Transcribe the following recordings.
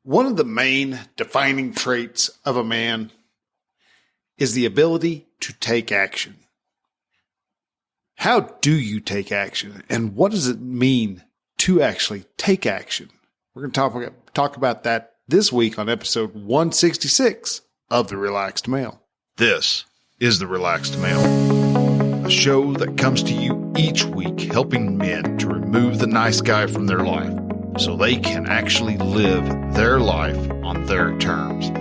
One of the main defining traits of a man is the ability to take action. How do you take action, and what does it mean to actually take action? We're going to talk about that this week on episode 166 of The Relaxed Male. This is The Relaxed Male, a show that comes to you each week helping men to remove the nice guy from their life so they can actually live their life on their terms.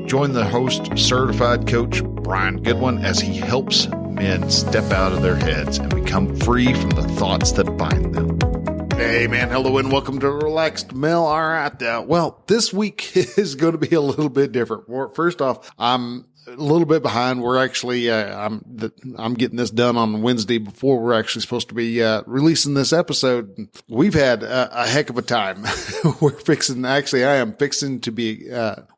Join the host, certified coach Brian Goodwin, as he helps men step out of their heads and become free from the thoughts that bind them. Hey man, hello and welcome to Relaxed Male. All right, well, this week is going to be a little bit different. First off, I'm a little bit behind. We're actually, I'm getting this done on Wednesday before we're actually supposed to be releasing this episode. We've had a heck of a time. I am fixing to be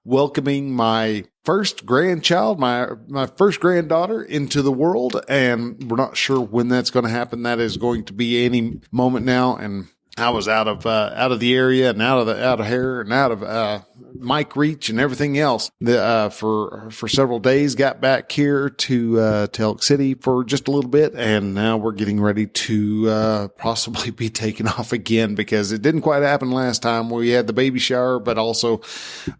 welcoming my first grandchild, my first granddaughter into the world, and we're not sure when that's going to happen. That is going to be any moment now. And I was out of the area and out of hair and out of mic reach and everything else for several days. Got back here to Elk City for just a little bit, and now we're getting ready to possibly be taken off again because it didn't quite happen last time. We had the baby shower, but also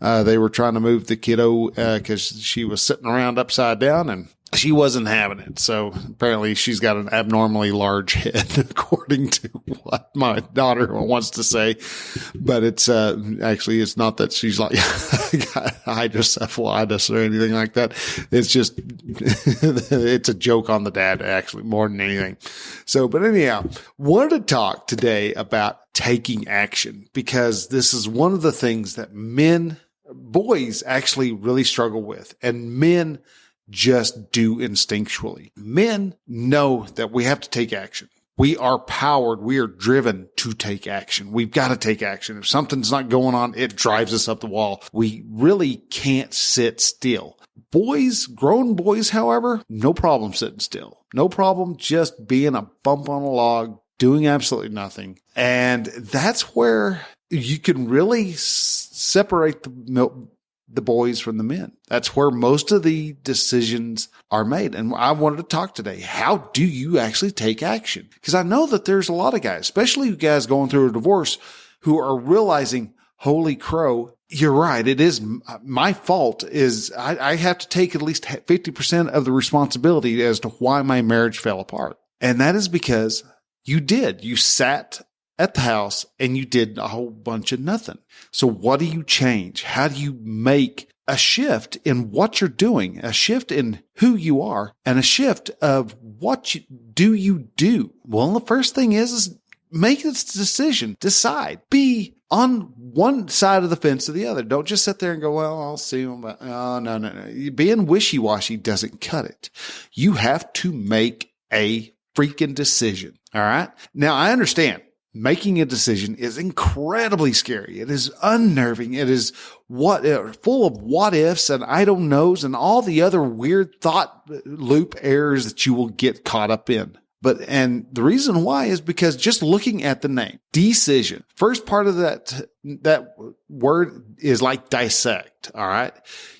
they were trying to move the kiddo because she was sitting around upside down and she wasn't having it. So apparently she's got an abnormally large head, according to what my daughter wants to say. But it's actually, it's not that she's like hydrocephalitis or anything like that. It's just, it's a joke on the dad, actually, more than anything. So, but anyhow, wanted to talk today about taking action, because this is one of the things that boys actually really struggle with, and men just do instinctually. Men know that we have to take action. We are powered. We are driven to take action. We've got to take action. If something's not going on, it drives us up the wall. We really can't sit still. Grown boys, however, no problem sitting still. No problem just being a bump on a log, doing absolutely nothing. And that's where you can really separate the boys from the men. That's where most of the decisions are made. And I wanted to talk today. How do you actually take action? Because I know that there's a lot of guys, especially you guys going through a divorce, who are realizing, holy crow, you're right. It is my fault. I have to take at least 50% of the responsibility as to why my marriage fell apart. And that is because you sat at the house and you did a whole bunch of nothing. So what do you change? How do you make a shift in what you're doing, a shift in who you are, and a shift of what you do? Well, the first thing is make this decision. Decide. Be on one side of the fence or the other. Don't just sit there and go, well, I'll see them. Oh, no. Being wishy-washy doesn't cut it. You have to make a freaking decision. All right. Now, I understand. Making a decision is incredibly scary. It is unnerving. It is full of what ifs and I don't knows and all the other weird thought loop errors that you will get caught up in. And the reason why is because just looking at the name, decision, first part of that word is like dissect. All right.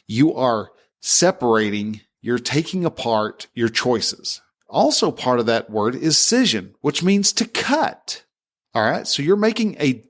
You are separating, you're taking apart your choices. Also part of that word is scission, which means to cut. All right. So you're making a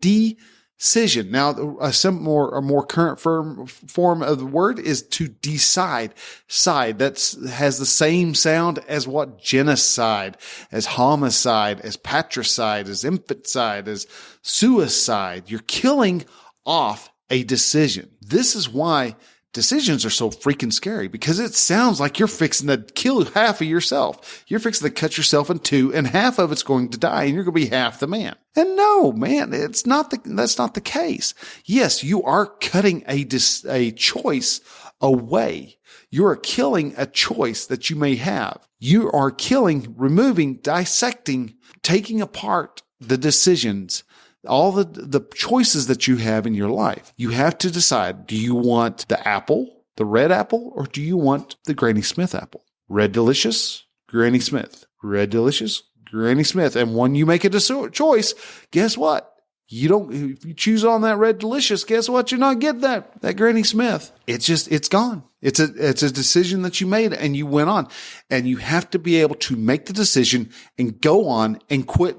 decision. Now, a more current form of the word is to decide. Side. Has the same sound as what genocide, as homicide, as patricide, as infanticide, as suicide. You're killing off a decision. This is why decisions are so freaking scary, because it sounds like you're fixing to kill half of yourself. You're fixing to cut yourself in two, and half of it's going to die, and you're going to be half the man. And no, man, that's not the case. Yes, you are cutting a choice away. You are killing a choice that you may have. You are killing, removing, dissecting, taking apart the decisions, all the choices that you have in your life. You have to decide, do you want the apple, the red apple, or do you want the Granny Smith apple? Red Delicious, Granny Smith. Red Delicious, Granny Smith. And when you make a choice, guess what? If you choose on that Red Delicious, guess what? You're not getting that Granny Smith. It's gone. It's a decision that you made and you went on, and you have to be able to make the decision and go on and quit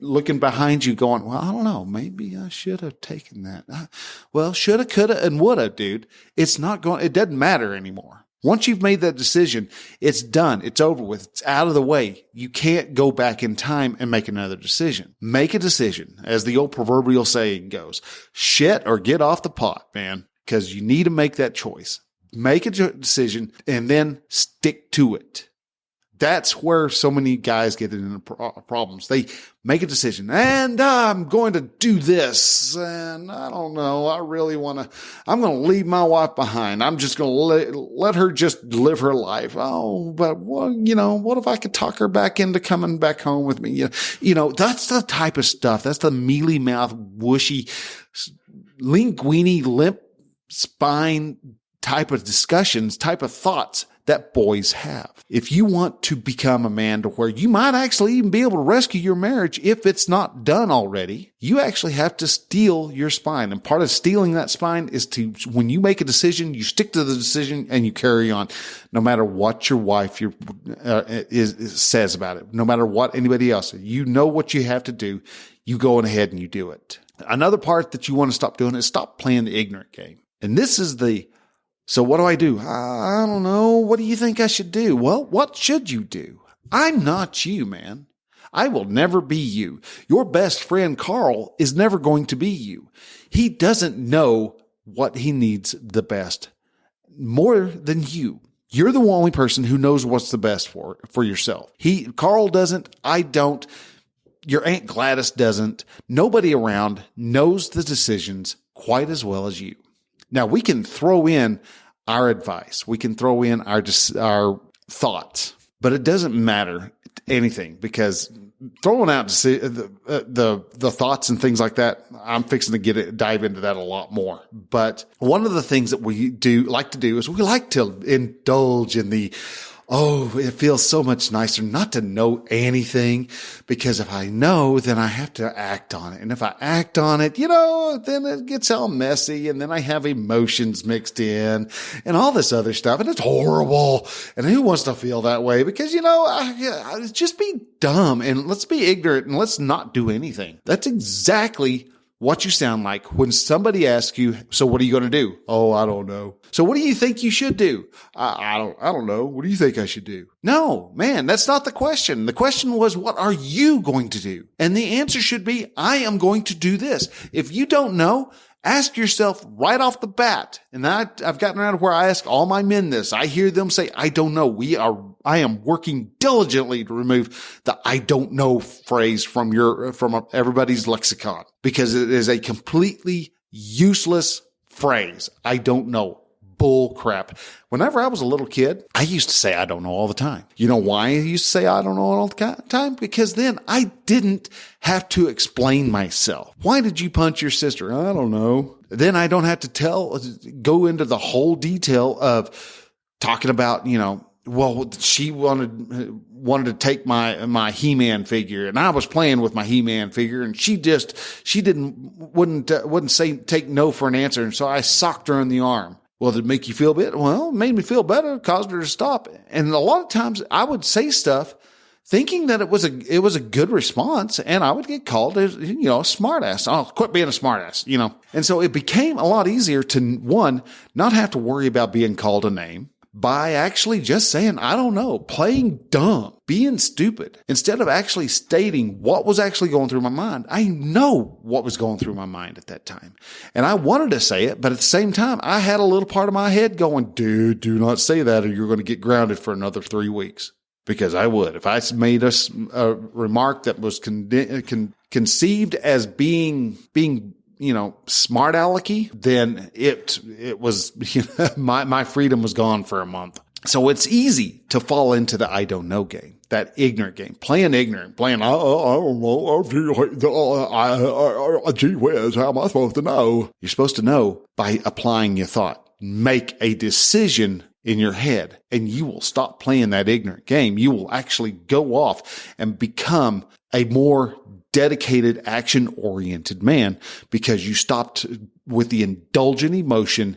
looking behind you going, well, I don't know. Maybe I should have taken that. Well, shoulda, coulda, and woulda, dude. It doesn't matter anymore. Once you've made that decision, it's done. It's over with. It's out of the way. You can't go back in time and make another decision. Make a decision. As the old proverbial saying goes, shit or get off the pot, man, because you need to make that choice. Make a decision and then stick to it. That's where so many guys get into problems. They make a decision and I'm going to do this. And I don't know. I'm going to leave my wife behind. I'm just going to let her just live her life. Oh, but what if I could talk her back into coming back home with me? That's the type of stuff. That's the mealy mouth, whooshy, linguini, limp spine type of discussions, type of thoughts that boys have. If you want to become a man to where you might actually even be able to rescue your marriage if it's not done already, you actually have to steel your spine. And part of stealing that spine is when you make a decision, you stick to the decision and you carry on, no matter what your wife says about it, no matter what anybody else says. You know what you have to do. You go on ahead and you do it. Another part that you want to stop doing is stop playing the ignorant game. And this is so what do I do? I don't know. What do you think I should do? Well, what should you do? I'm not you, man. I will never be you. Your best friend, Carl, is never going to be you. He doesn't know what he needs the best more than you. You're the only person who knows what's the best for yourself. Carl doesn't. I don't. Your Aunt Gladys doesn't. Nobody around knows the decisions quite as well as you. Now, we can throw in our advice. We can throw in our thoughts, but it doesn't matter anything because throwing out the thoughts and things like that, I'm fixing to dive into that a lot more. But one of the things that we like to do is we like to indulge in it feels so much nicer not to know anything, because if I know, then I have to act on it. And if I act on it, then it gets all messy, and then I have emotions mixed in and all this other stuff. And it's horrible. And who wants to feel that way? Because, just be dumb and let's be ignorant and let's not do anything. That's exactly what you sound like when somebody asks you, so what are you going to do? Oh, I don't know. So what do you think you should do? I don't know. What do you think I should do? No, man, that's not the question. The question was, what are you going to do? And the answer should be, I am going to do this. If you don't know, ask yourself right off the bat. And I've gotten around to where I ask all my men this. I hear them say, I don't know. I am working diligently to remove the I don't know phrase from everybody's lexicon, because it is a completely useless phrase. I don't know. Bull crap. Whenever I was a little kid, I used to say I don't know all the time. You know why I used to say I don't know all the time? Because then I didn't have to explain myself. Why did you punch your sister? I don't know. Then I don't have to go into the whole detail of talking about, well, she wanted to take my He-Man figure, and I was playing with my He-Man figure, and she wouldn't take no for an answer, and so I socked her in the arm. Well, did it make you feel better? Well, it made me feel better. It caused her to stop. And a lot of times I would say stuff thinking that it was a good response, and I would get called a smart ass. Oh, quit being a smart ass, And so it became a lot easier to, one, not have to worry about being called a name by actually just saying, I don't know, playing dumb, being stupid, instead of actually stating what was actually going through my mind. I know what was going through my mind at that time. And I wanted to say it, but at the same time, I had a little part of my head going, dude, do not say that or you're going to get grounded for another 3 weeks. Because I would. If I made a remark that was conceived as being smart alecky, then it was, my freedom was gone for a month. So it's easy to fall into the I don't know game, that ignorant game, playing ignorant, playing, I don't know, gee whiz, how am I supposed to know? You're supposed to know by applying your thought. Make a decision in your head, and you will stop playing that ignorant game. You will actually go off and become a more dedicated, action-oriented man because you stopped with the indulgent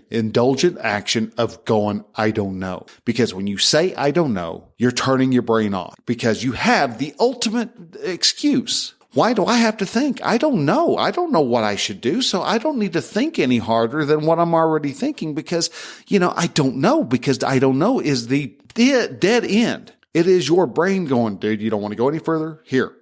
action of going, I don't know. Because when you say, I don't know, you're turning your brain off because you have the ultimate excuse. Why do I have to think? I don't know. I don't know what I should do. So I don't need to think any harder than what I'm already thinking because, I don't know, because I don't know is the dead end. It is your brain going, dude, you don't want to go any further? Here,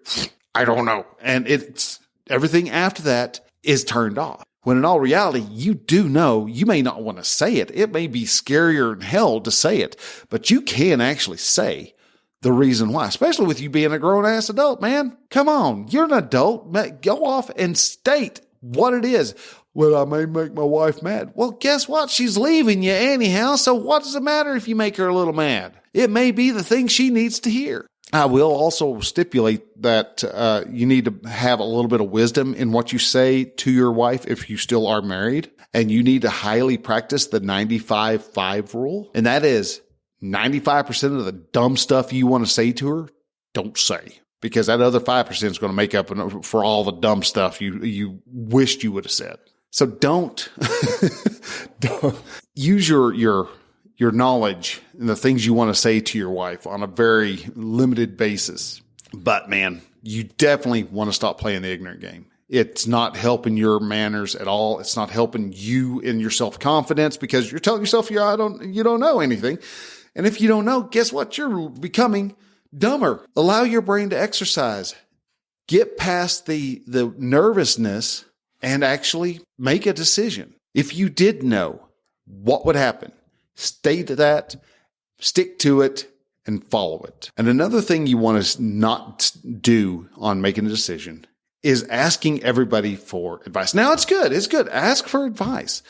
I don't know. And it's everything after that is turned off. When in all reality, you do know. You may not want to say it. It may be scarier than hell to say it, but you can actually say the reason why, especially with you being a grown-ass adult, man. Come on. You're an adult. Go off and state what it is. Well, I may make my wife mad. Well, guess what? She's leaving you anyhow, so what does it matter if you make her a little mad? It may be the thing she needs to hear. I will also stipulate that you need to have a little bit of wisdom in what you say to your wife if you still are married, and you need to highly practice the 95-5 rule, and that is 95% of the dumb stuff you want to say to her, don't say, because that other 5% is going to make up for all the dumb stuff you wished you would have said. So don't use your knowledge and the things you want to say to your wife on a very limited basis. But man, you definitely want to stop playing the ignorant game. It's not helping your manners at all. It's not helping you in your self-confidence because you're telling yourself, you don't know anything. And if you don't know, guess what? You're becoming dumber. Allow your brain to exercise. Get past the nervousness and actually make a decision. If you did know, what would happen? State that, stick to it, and follow it. And another thing you want to not do on making a decision is asking everybody for advice. Now it's good. It's good. Ask for advice.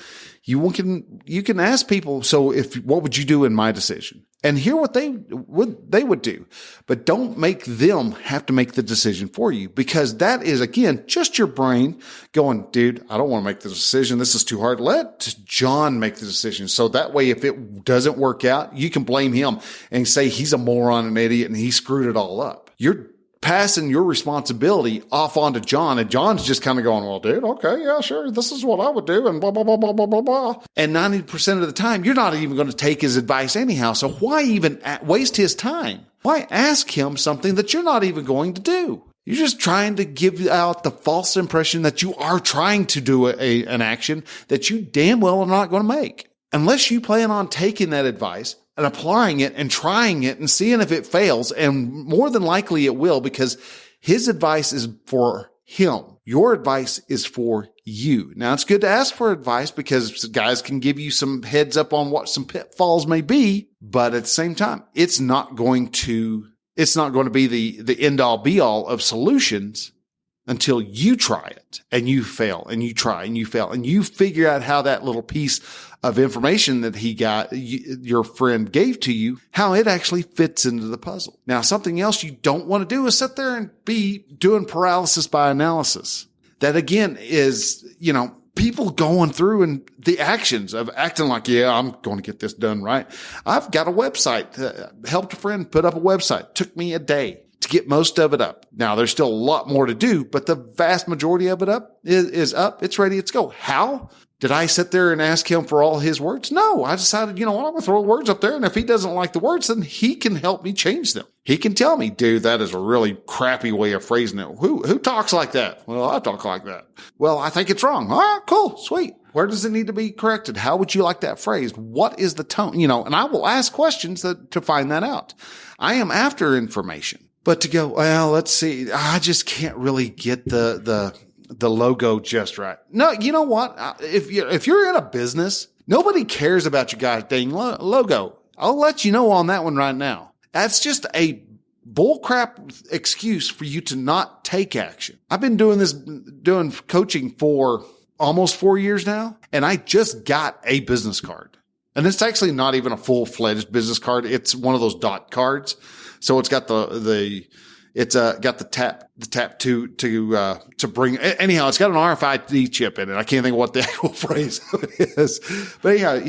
You can ask people. So what would you do in my decision? And hear what they would do, but don't make them have to make the decision for you, because that is, again, just your brain going, dude, I don't want to make the decision. This is too hard. Let John make the decision. So that way, if it doesn't work out, you can blame him and say he's a moron, an idiot, and he screwed it all up. You're passing your responsibility off onto John, and John's just kind of going, well, dude, okay, yeah, sure. This is what I would do, and blah, blah, blah, blah, blah, blah, blah. And 90% of the time, you're not even going to take his advice anyhow. So why even waste his time? Why ask him something that you're not even going to do? You're just trying to give out the false impression that you are trying to do an action that you damn well are not going to make. Unless you plan on taking that advice and applying it and trying it and seeing if it fails. And more than likely it will, because his advice is for him. Your advice is for you. Now, it's good to ask for advice because guys can give you some heads up on what some pitfalls may be. But at the same time, it's not going to be the end all be all of solutions until you try it and you fail and you try and you fail and you figure out how that little piece of information that your friend gave to you, how it actually fits into the puzzle. Now, something else you don't want to do is sit there and be doing paralysis by analysis. That again is, people going through and the actions of acting like, yeah, I'm going to get this done right. I've got a website, helped a friend put up a website. Took me a day to get most of it up. Now, there's still a lot more to do, but the vast majority of it is up. It's ready. Let's go. How? Did I sit there and ask him for all his words? No, I decided, I'm going to throw words up there. And if he doesn't like the words, then he can help me change them. He can tell me, dude, that is a really crappy way of phrasing it. Who talks like that? Well, I talk like that. Well, I think it's wrong. All right, cool, sweet. Where does it need to be corrected? How would you like that phrased? What is the tone? And I will ask questions to find that out. I am after information. But to go, well, let's see, I just can't really get the logo just right. No, you know what? If you're in a business, nobody cares about your gosh dang logo. I'll let you know on that one right now. That's just a bullcrap excuse for you to not take action. I've been doing coaching for almost 4 years now, and I just got a business card. And it's actually not even a full-fledged business card. It's one of those dot cards. So it's got got the tap to bring, anyhow, it's got an RFID chip in it. I can't think of what the actual phrase is, but anyhow,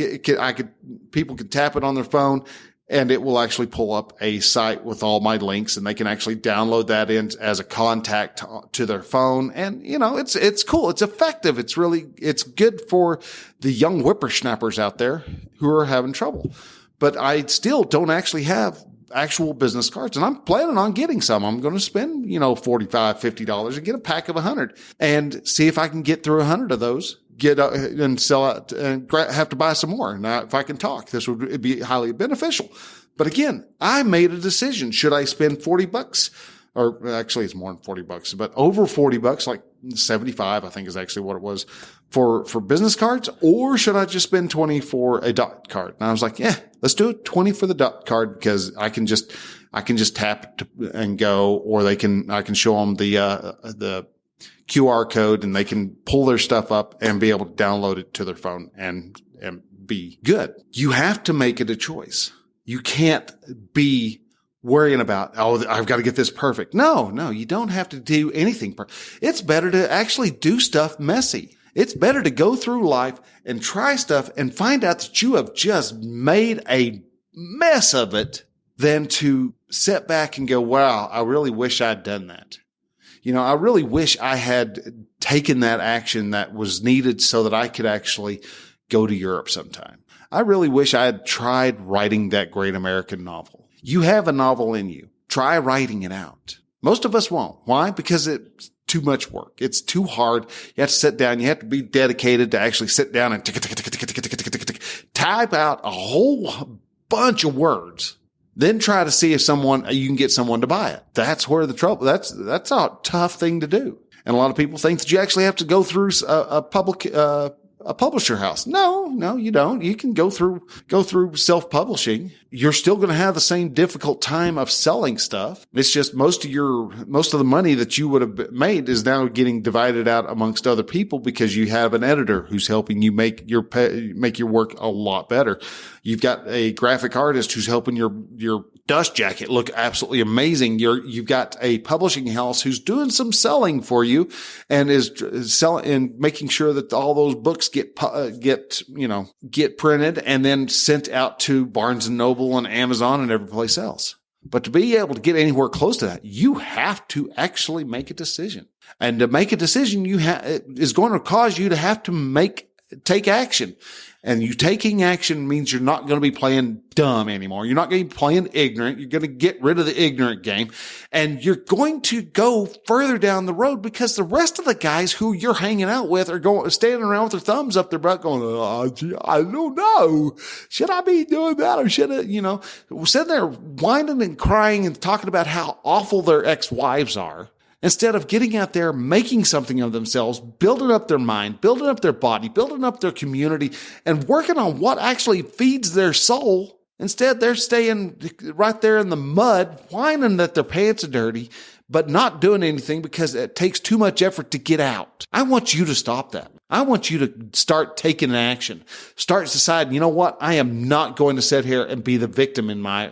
people can tap it on their phone and it will actually pull up a site with all my links, and they can actually download that in as a contact to their phone. And, it's cool. It's effective. It's good for the young whippersnappers out there who are having trouble. But I still don't actually have actual business cards, and I'm planning on getting some. I'm going to spend, $45, $50 and get a pack of 100 and see if I can get through 100 of those, get and sell out and have to buy some more. Now, if I can talk, this would be highly beneficial. But again, I made a decision. Should I spend $40? Or actually it's more than $40, but over $40, like 75, I think is actually what it was for business cards, or should I just spend 20 for a dot card? And I was like, yeah, let's do it 20 for the dot card, because I can just tap and go, or I can show them the QR code, and they can pull their stuff up and be able to download it to their phone and be good. You have to make it a choice. You can't be worrying about, I've got to get this perfect. No, you don't have to do anything perfect. It's better to actually do stuff messy. It's better to go through life and try stuff and find out that you have just made a mess of it than to sit back and go, wow, I really wish I'd done that. I really wish I had taken that action that was needed so that I could actually go to Europe sometime. I really wish I had tried writing that great American novel. You have a novel in you. Try writing it out. Most of us won't. Why? Because it's too much work. It's too hard. You have to sit down. You have to be dedicated to actually sit down and type out a whole bunch of words. Then try to see if you can get someone to buy it. That's where the trouble. That's a tough thing to do. And a lot of people think that you actually have to go through a publisher house. No, you don't. You can go through self-publishing. You're still going to have the same difficult time of selling stuff. It's just most of the money that you would have made is now getting divided out amongst other people because you have an editor who's helping you make your work a lot better. You've got a graphic artist who's helping your dust jacket look absolutely amazing. You've got a publishing house who's doing some selling for you and is selling and making sure that all those books get printed and then sent out to Barnes and Noble and Amazon and every place else. But to be able to get anywhere close to that, you have to actually make a decision. And to make a decision, is going to cause you to have to take action. And you taking action means you're not going to be playing dumb anymore. You're not going to be playing ignorant. You're going to get rid of the ignorant game, and you're going to go further down the road because the rest of the guys who you're hanging out with are standing around with their thumbs up their butt going, I don't know. Should I be doing that? Or should I, sitting there whining and crying and talking about how awful their ex-wives are. Instead of getting out there, making something of themselves, building up their mind, building up their body, building up their community, and working on what actually feeds their soul. Instead, they're staying right there in the mud, whining that their pants are dirty, but not doing anything because it takes too much effort to get out. I want you to stop that. I want you to start taking action. Start deciding, you know what? I am not going to sit here and be the victim in my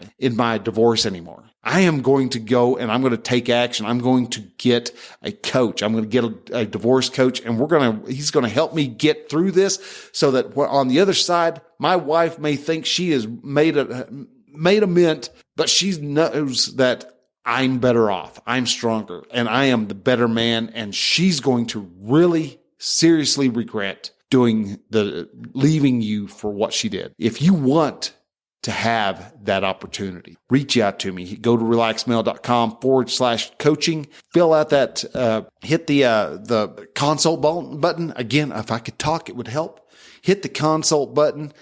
divorce anymore. I am going to go and I'm going to take action. I'm going to get a coach. I'm going to get a divorce coach, and he's going to help me get through this so that on the other side, my wife may think she is made a mint, but she knows that I'm better off. I'm stronger and I am the better man. And she's going to really seriously regret leaving you for what she did. If you want to have that opportunity, reach out to me. Go to relaxedmale.com/coaching. Fill out that, hit the consult button. Again, if I could talk, it would help. Hit the consult button.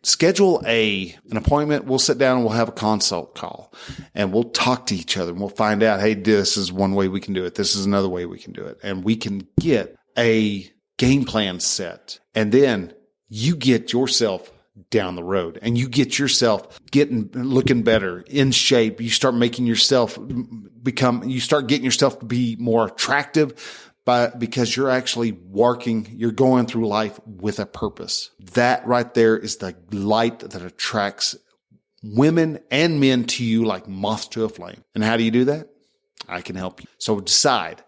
Schedule an appointment. We'll sit down and we'll have a consult call and we'll talk to each other and we'll find out, hey, this is one way we can do it. This is another way we can do it. And we can get a game plan set. And then you get yourself down the road and you get yourself looking better, in shape. You start making yourself you start getting yourself to be more attractive because you're actually you're going through life with a purpose. That right there is the light that attracts women and men to you like moth to a flame. And how do you do that? I can help you. So decide,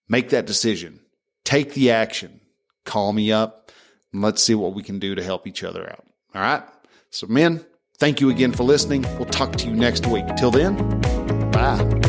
make that decision, take the action, call me up, and let's see what we can do to help each other out. All right. So men, thank you again for listening. We'll talk to you next week. Till then, bye.